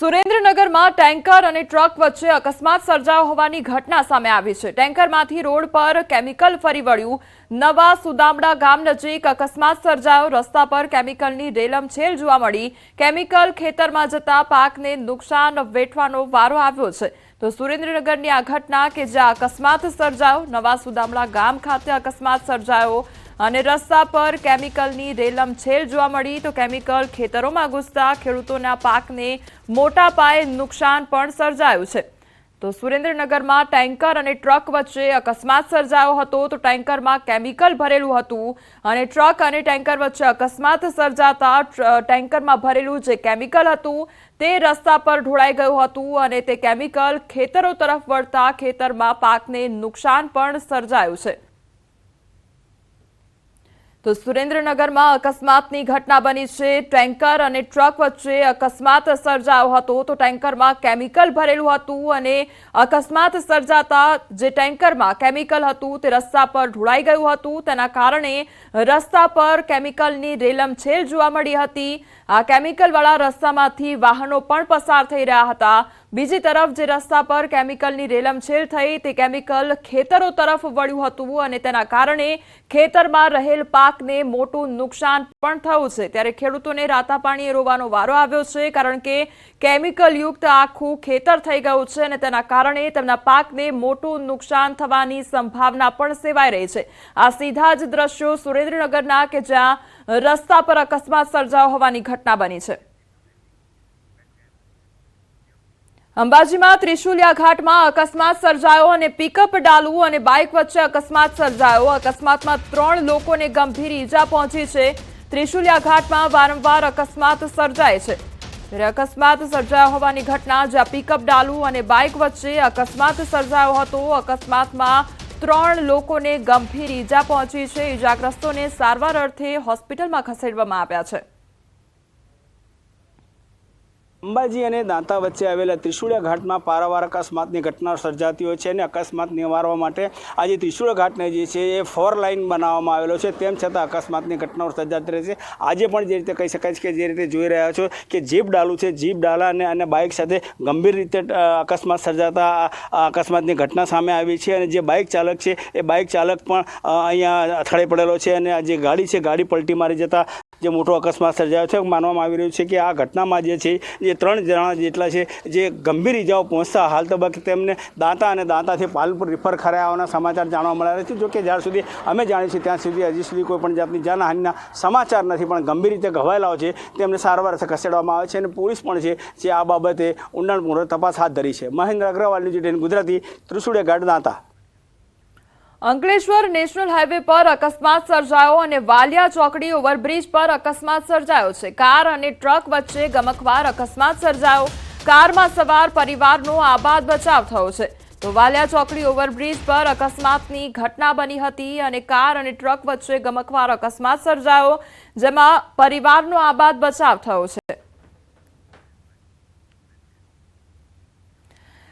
સુરેન્દ્રનગરમાં ટેન્કર અને ટ્રક વચ્ચે અકસ્માત સર્જાયો હોવાની ઘટના સામે આવી છે। ટેન્કરમાંથી રોડ પર કેમિકલ ફરી વળ્યું। નવા સુદામડા ગામ નજીક અકસ્માત સર્જાયો। રસ્તા પર કેમિકલની રેલમછેલ જોવા મળી। કેમિકલ ખેતરમાં જતા પાકને નુકસાન વેઠવાનો વારો આવ્યો છે। તો સુરેન્દ્રનગરની આ ઘટના કે જ્યાં અકસ્માત સર્જાયો, નવા સુદામડા ગામ ખાતે અકસ્માત સર્જાયો અને રસ્તા પર કેમિકલની રેલમછેલ જોવા મળી। તો કેમિકલ ખેતરોમાં ઘૂસતા ખેડૂતોના પાકને મોટા પાયે નુકસાન પણ સર્જાયું છે। તો સુરેન્દ્રનગરમાં ટેન્કર અને ટ્રક વચ્ચે અકસ્માત સર્જાયો હતો। તો ટેન્કરમાં કેમિકલ ભરેલું હતું અને ટ્રક અને ટેન્કર વચ્ચે અકસ્માત સર્જાતા ટેન્કરમાં ભરેલું જે કેમિકલ હતું તે રસ્તા પર ઢોળાઈ ગયું હતું અને તે કેમિકલ ખેતરો તરફ વળતા ખેતરમાં પાકને નુકસાન પણ સર્જાયું છે। તો સુરેન્દ્રનગરમાં અકસ્માતની ઘટના બની છે। ટેન્કર અને ટ્રક વચ્ચે અકસ્માત સર્જાયો હતો। તો ટેન્કરમાં કેમિકલ ભરેલું હતું અને અકસ્માત સર્જાતા જે ટેન્કરમાં કેમિકલ હતું તે રસ્તા પર ઢોળાઈ ગયું હતું। તેના કારણે રસ્તા પર કેમિકલની રેલમછેલ જોવા મળી હતી। આ કેમિકલવાળા રસ્તામાંથી વાહનો પણ પસાર થઈ રહ્યા હતા। બીજી તરફ જે રસ્તા પર કેમિકલની રેલમછેલ થઈ તે કેમિકલ ખેતરો તરફ વળ્યું હતું અને તેના કારણે ખેતરમાં રહેલ પાકને મોટું નુકસાન પણ થયું છે। ત્યારે ખેડૂતોને રાતા પાણીએ રોવાનો વારો આવ્યો છે, કારણ કે કેમિકલયુક્ત આખું ખેતર થઈ ગયું છે અને તેના કારણે તેમના પાકને મોટું નુકસાન થવાની સંભાવના પણ સેવાઈ રહી છે। આ સીધા જ દ્રશ્યો સુરેન્દ્રનગરના કે જ્યાં રસ્તા પર અકસ્માત સર્જાયો હોવાની ઘટના બની છે। અંબાજીમાં ત્રિશુલિયા ઘાટમાં અકસ્માત સર્જાયો અને પિકઅપ ડાલુ અને બાઇક વચ્ચે અકસ્માત સર્જાયો। અકસ્માતમાં 3 લોકોને ગંભીર ઈજા પહોંચી છે। ત્રિશુલિયા ઘાટમાં વારંવાર અકસ્માત સર્જાય છે, ત્યારે અકસ્માત સર્જાયો હોવાની ઘટના જ્યાં પિકઅપ ડાલુ અને બાઇક વચ્ચે અકસ્માત સર્જાયો હતો। અકસ્માતમાં 3 લોકોને ગંભીર ઈજા પહોંચી છે। ઈજાગ્રસ્તોને સારવાર અર્થે હોસ્પિટલમાં ખસેડવામાં આવ્યા છે। અંબાજી અને દાંતા વચ્ચે આવેલા ત્રિશુળિયા ઘાટમાં પારાવાર અકસ્માતની ઘટના સર્જાતી હોય છે અને અકસ્માત નિવારવા માટે આજે ત્રિશુળિયા ઘાટને જે છે એ 4 લાઇન બનાવવામાં આવેલો છે। તેમ છતાં અકસ્માતની ઘટનાઓ સર્જાતી રહે છે। આજે પણ જે રીતે કહી શકાય છે કે જે રીતે જોઈ રહ્યા છો કે જીપ ડાલુ છે, જીપ ડાલા અને બાઇક સાથે ગંભીર રીતે અકસ્માત સર્જાતા અકસ્માતની ઘટના સામે આવી છે અને જે બાઇક ચાલક છે એ બાઇક ચાલક પણ અહીંયા અથડાઈ પડેલો છે અને આ જે ગાડી છે ગાડી પલટી મારી જતા જે મોટો અકસ્માત સર્જાયો છે। માનવામાં આવી રહ્યું છે કે આ ઘટનામાં જે છે જે 3 જણા જેટલા છે જે ગંભીર ઇજાઓ પહોંચતા હાલ તબક્કે તેમને દાંતા અને દાંતાથી પાલપુર રિફર કરાયાના સમાચાર જાણવા મળ્યા છે। જો કે જ્યાં સુધી અમે જાણીએ છીએ ત્યાં સુધી હજી સુધી કોઈ પણ જાતની જાનહાનિના સમાચાર નથી, પણ ગંભીર રીતે ઘવાયેલાઓ છે તેમને સારવાર અર્થે ખસેડવામાં આવે છે અને પોલીસ પણ છે જે આ બાબતે ઊંડાણપૂર્વક તપાસ હાથ ધરી છે। મહેન્દ્ર અગ્રવાલ, ન્યૂઝ 18 ગુજરાતી, ત્રિશુળિયા ઘાટ, દાંતા। અંકલેશ્વર નેશનલ હાઈવે પર અકસ્માત સર્જાયો અને વાલિયા ચોકડી ઓવરબ્રિજ પર અકસ્માત સર્જાયો છે। કાર અને ટ્રક વચ્ચે ગમખ્વાર અકસ્માત સર્જાયો। કારમાં સવાર પરિવારનો આબાદ બચાવ થયો છે। તો વાલિયા ચોકડી ઓવરબ્રિજ પર અકસ્માતની ઘટના બની હતી અને કાર અને ટ્રક વચ્ચે ગમખ્વાર અકસ્માત સર્જાયો, જેમાં પરિવારનો આબાદ બચાવ થયો છે।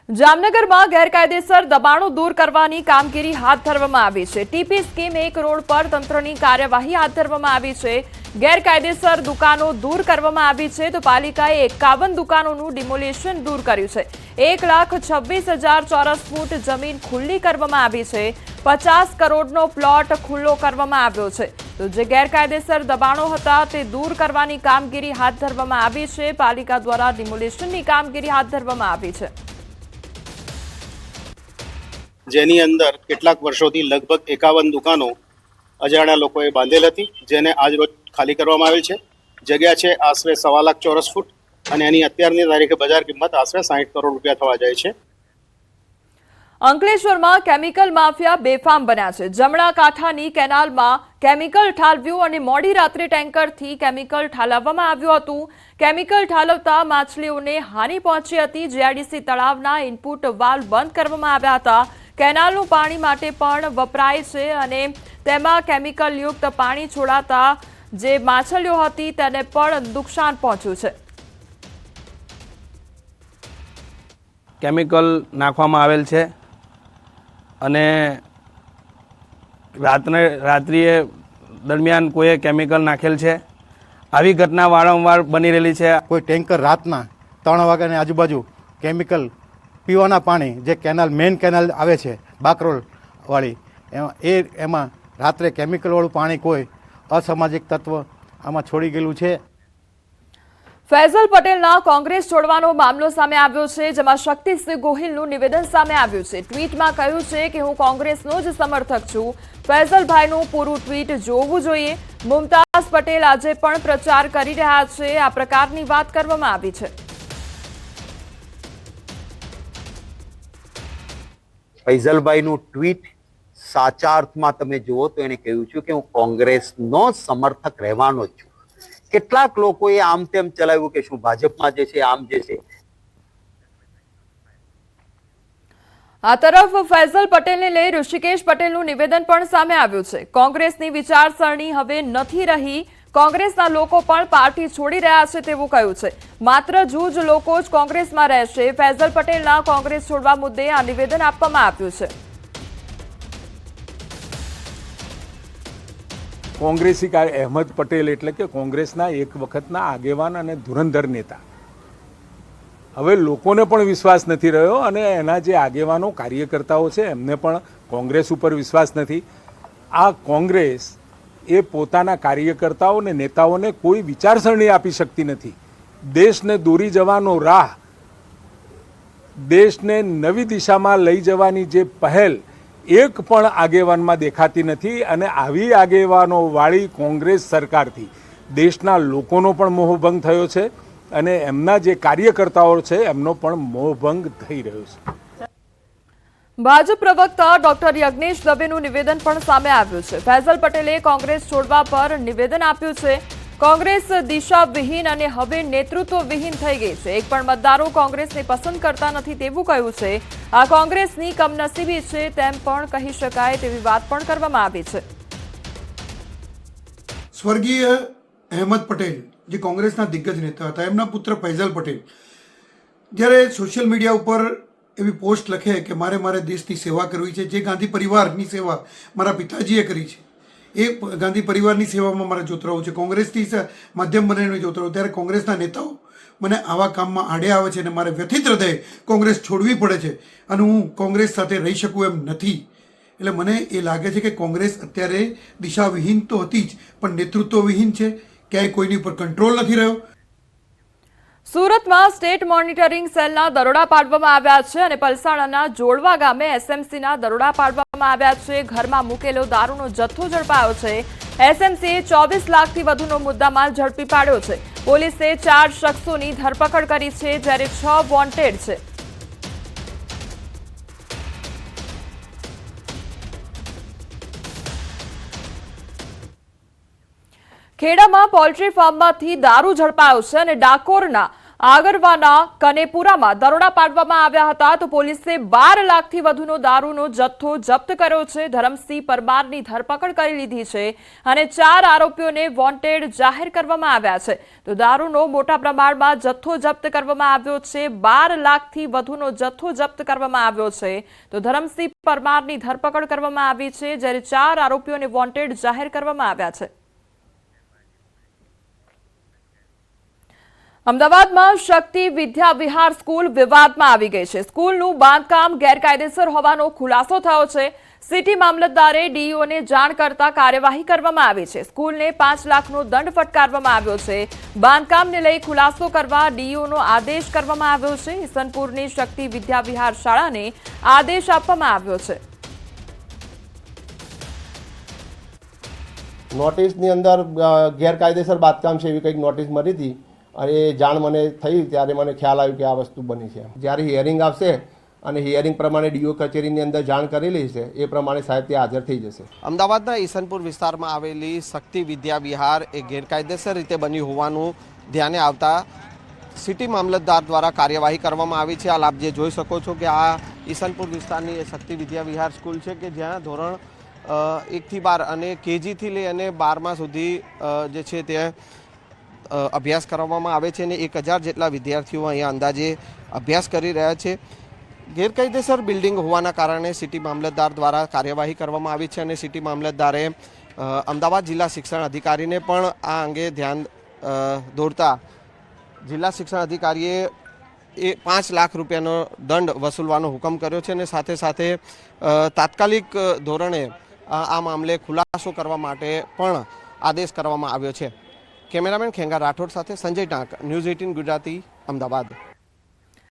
જામનગરમાં ગેરકાયદેસર દબાણો દૂર કરવાની કામગીરી હાથ ધરવામાં આવી છે। ટીપી સ્કીમ 1 રોડ પર તંત્રની કાર્યવાહી હાથ ધરવામાં આવી છે। ગેરકાયદેસર દુકાનો દૂર કરવામાં આવી છે। તો પાલિકાએ 51 દુકાનોનું ડિમોલિશન દૂર કર્યું છે। 1,26,000 ચોરસ ફૂટ જમીન ખુલ્લી કરવામાં આવી છે। 50 કરોડનો પ્લોટ ખુલ્લો કરવામાં આવ્યો છે। તો જે ગેરકાયદેસર દબાણો હતા તે દૂર કરવાની કામગીરી હાથ ધરવામાં આવી છે। પાલિકા દ્વારા ડિમોલિશનની કામગીરી હાથ ધરવામાં આવી છે, જેની અંદર કેટલાક વર્ષોથી લગભગ 51 દુકાનો અજાણ્યા લોકોએ બાંધેલ હતી, જેને આજ રોજ ખાલી કરવામાં આવેલ છે। જગ્યા છે આશરે 1.25 લાખ ચોરસ ફૂટ અને એની અત્યારની તારીખે બજાર કિંમત આશરે 60 કરોડ રૂપિયા થવા જાય છે। અંકલેશ્વરમાં કેમિકલ માફિયા બેફામ બન્યા છે। જમણા કાંઠાની કેનાલમાં કેમિકલ ઠાલવ્યું અને મોડી રાત્રે ટેન્કરથી કેમિકલ ઠાલવવામાં આવ્યું હતું। કેમિકલ ઠાલવતા માછલીઓને હાનિ પહોંચી હતી। જીઆઈડીસી તળાવના ઇનપુટ વાલ્વ બંધ કરવામાં આવ્યા હતા। કેનાલનું પાણી માટે પણ વપરાય છે અને તેમાં કેમિકલયુક્ત પાણી છોડાતા જે માછલીઓ હતી તેને પણ નુકસાન પહોંચ્યું છે। કેમિકલ નાખવામાં આવેલ છે અને રાત્રિએ દરમિયાન કોઈએ કેમિકલ નાખેલ છે। આવી ઘટના વારંવાર બની રહેલી છે। કોઈ ટેન્કર રાતના 3 વાગ્યાની આજુબાજુ કેમિકલ પીવાના પાણી જે કેનાલ મેઇન કેનાલ આવે છે બાકરોલવાળી એમાં રાત્રે કેમિકલવાળું પાણી કોઈ અસામાજિક તત્વ આમાં છોડી ગયેલું છે। ફૈઝલ પટેલના કોંગ્રેસ છોડવાનો મામલો સામે આવ્યો છે, જેમાં શક્તિસિંહ ગોહિલનું નિવેદન સામે આવ્યું છે। ટ્વીટમાં કહ્યું છે કે હું કોંગ્રેસનો જ સમર્થક છું। ફૈઝલભાઈનું પૂરું ટ્વીટ જોવું જોઈએ। મુમતાઝ પટેલ આજે પણ પ્રચાર કરી રહ્યા છે, આ પ્રકારની વાત કરવામાં આવી છે। ફૈઝલભાઈનું ટ્વીટ સાચા અર્થમાં તમે જુઓ તો એને કહ્યું છે કે હું કોંગ્રેસનો સમર્થક રહેવાનો જ છું। કેટલાક લોકોએ આમ તેમ ચલાવ્યું કે શું ભાજપમાં જે છે આમ જે છે। આ તરફ ફૈઝલ પટેલને લઈ ઋષિકેશ પટેલનું નિવેદન પણ સામે આવ્યું છે। કોંગ્રેસની વિચારસરણી હવે નથી રહી, કોંગ્રેસના લોકો પણ પાર્ટી છોડી રહ્યા છે તેવું કહ્યું છે। માત્ર જૂજ લોકો જ કોંગ્રેસમાં રહેશે। ફૈઝલ પટેલના કોંગ્રેસ છોડવા મુદ્દે આ નિવેદન આપવામાં આવ્યું છે। કોંગ્રેસી અહેમદ પટેલ એટલે કે કોંગ્રેસના એક વખતના આગેવાન અને ધુરંધર નેતા હવે લોકોને પણ વિશ્વાસ નથી રહ્યો અને એના જે આગેવાનો કાર્યકર્તાઓ છે એમને પણ કોંગ્રેસ ઉપર વિશ્વાસ નથી। આ કોંગ્રેસ એ પોતાના કાર્યકર્તાઓ અને નેતાઓને કોઈ વિચારસરણી આપી શકતી નથી। દેશને દોરી જવાનો રાહ, દેશને નવી દિશામાં લઈ જવાની જે પહેલ એક પણ આગેવાનમાં દેખાતી નથી અને આવી આગેવાનોવાળી કોંગ્રેસ સરકારથી દેશના લોકોનો પણ મોહભંગ થયો છે અને એમના જે કાર્યકર્તાઓ છે એમનો પણ મોહભંગ થઈ રહ્યો છે। ભાજપ પ્રવક્તા ડોક્ટર યજ્ઞેશ દવેનું નિવેદન પણ સામે આવ્યું છે। ફૈઝલ પટેલે કોંગ્રેસ છોડવા પર નિવેદન આપ્યું છે। કોંગ્રેસ દિશાવિહીન અને હવે નેતૃત્વવિહીન થઈ ગઈ છે। એક પણ મતદારો કોંગ્રેસને પસંદ કરતા નથી તેવું કહ્યું છે। આ કોંગ્રેસની કમનસીબી છે તેમ પણ કહી શકાય તેવી વાત પણ કરવામાં આવી છે। સ્વર્ગીય અહેમદ પટેલ જે કોંગ્રેસના દિગ્ગજ નેતા હતા, એમના પુત્ર ફૈઝલ પટેલ જ્યારે સોશિયલ મીડિયા ઉપર એવી પોસ્ટ લખે કે મારે દેશની સેવા કરવી છે, જે ગાંધી પરિવારની સેવા મારા પિતાજીએ કરી છે એ ગાંધી પરિવારની સેવામાં મારે જોતરાવું છે, કોંગ્રેસથી માધ્યમ બનાવીને જોતરાવું, ત્યારે કોંગ્રેસના નેતાઓ મને આવા કામમાં આડે આવે છે અને મારે વ્યથિત હૃદયે કોંગ્રેસ છોડવી પડે છે અને હું કોંગ્રેસ સાથે રહી શકું એમ નથી। એટલે મને એ લાગે છે કે કોંગ્રેસ અત્યારે દિશાવિહીન તો હતી જ પણ નેતૃત્વવિહીન છે, ક્યાંય કોઈની ઉપર કંટ્રોલ નથી રહ્યો। સુરતમાં સ્ટેટ મોનિટરિંગ સેલના દરોડા પાડવામાં આવ્યા છે અને પલસાણાના જોડવા ગામે એસએમસીના દરોડા પાડવામાં આવ્યા છે। ઘરમાં મૂકેલો દારૂનો જથ્થો ઝડપાયો છે। એસએમસીએ 24 લાખથી વધુનો મુદ્દામાલ ઝડપી પાડ્યો છે। પોલીસે 4 શખ્સોની ધરપકડ કરી છે, જ્યારે 6 વોન્ટેડ છે। ખેડામાં પોલ્ટ્રી ફાર્મમાંથી દારૂ ઝડપાયો છે અને ડાકોરના આગરવાના કનેપુરામાં દરોડા પાડવામાં આવ્યા હતા તો પોલીસે 12 લાખથી વધુનો દારૂનો જથ્થો જપ્ત કર્યો છે। ધરમસિંહ પરમારની ધરપકડ કરી લીધી છે અને 4 આરોપીઓને વોન્ટેડ જાહેર કરવામાં આવ્યા છે। તો દારૂનો મોટા પ્રમાણમાં જથ્થો જપ્ત કરવામાં આવ્યો છે। 12 લાખથી વધુનો જથ્થો જપ્ત કરવામાં આવ્યો છે તો ધરમસિંહ પરમારની ધરપકડ કરવામાં આવી છે, જ્યારે 4 આરોપીઓને વોન્ટેડ જાહેર કરવામાં આવ્યા છે। અમદાવાદમાં શક્તિ વિદ્યા વિહાર સ્કૂલ વિવાદમાં આવી ગઈ છે। સ્કૂલનું બાંધકામ ગેરકાયદેસર હોવાનો ખુલાસો થયો છે। સિટી મામલતદારે ડીઈઓને જાણ કરતા કાર્યવાહી કરવામાં આવી છે। સ્કૂલને 5 લાખનો દંડ ફટકારવામાં આવ્યો છે। બાંધકામને લઈ ખુલાસો કરવા ડીઈઓનો આદેશ કરવામાં આવ્યો છે। ઈસનપુરની શક્તિ વિદ્યા વિહાર શાળાને આદેશ આપવામાં આવ્યો છે। નોટિસની અંદર ગેરકાયદેસર બાંધકામ છે એવી કંઈક નોટિસ મળી હતી અને એ જાણ મને થઈ ત્યારે મને ખ્યાલ આવ્યો કે આ વસ્તુ બની છે। જ્યારે હિયરિંગ આવશે અને હિયરિંગ પ્રમાણે ડીઓ કચેરીની અંદર જાણ કરેલી છે એ પ્રમાણે સાહેબ ત્યાં હાજર થઈ જશે। અમદાવાદના ઈસનપુર વિસ્તારમાં આવેલી શક્તિ વિદ્યા વિહાર એ ગેરકાયદેસર રીતે બની હોવાનું ધ્યાને આવતા સિટી મામલતદાર દ્વારા કાર્યવાહી કરવામાં આવી છે। હાલ આપ જે જોઈ શકો છો કે આ ઈસનપુર વિસ્તારની એ શક્તિ વિદ્યા વિહાર સ્કૂલ છે કે જ્યાં ધોરણ 1 થી 12 અને કેજીથી લઈ અને 12મા સુધી જે છે તે અભ્યાસ કરવામાં આવે છે અને 1000 જેટલા વિદ્યાર્થીઓ અહીંયા અંદાજે અભ્યાસ કરી રહ્યા છે। ગેરકાયદેસર બિલ્ડિંગ હોવાના કારણે સિટી મામલતદાર દ્વારા કાર્યવાહી કરવામાં આવી છે અને સિટી મામલતદારે અમદાવાદ જિલ્લા શિક્ષણ અધિકારીને પણ આ અંગે ધ્યાન દોરતા જિલ્લા શિક્ષણ અધિકારીએ 5 લાખ રૂપિયાનો દંડ વસૂલવાનો હુકમ કર્યો છે અને સાથે સાથે તાત્કાલિક ધોરણે આ મામલે ખુલાસો કરવા માટે પણ આદેશ કરવામાં આવ્યો છે. કેમેરામેન ખેંગા રાઠોડ સાથે સંજય ટાંક, ન્યૂઝ 18 ગુજરાતી, અમદાવાદ.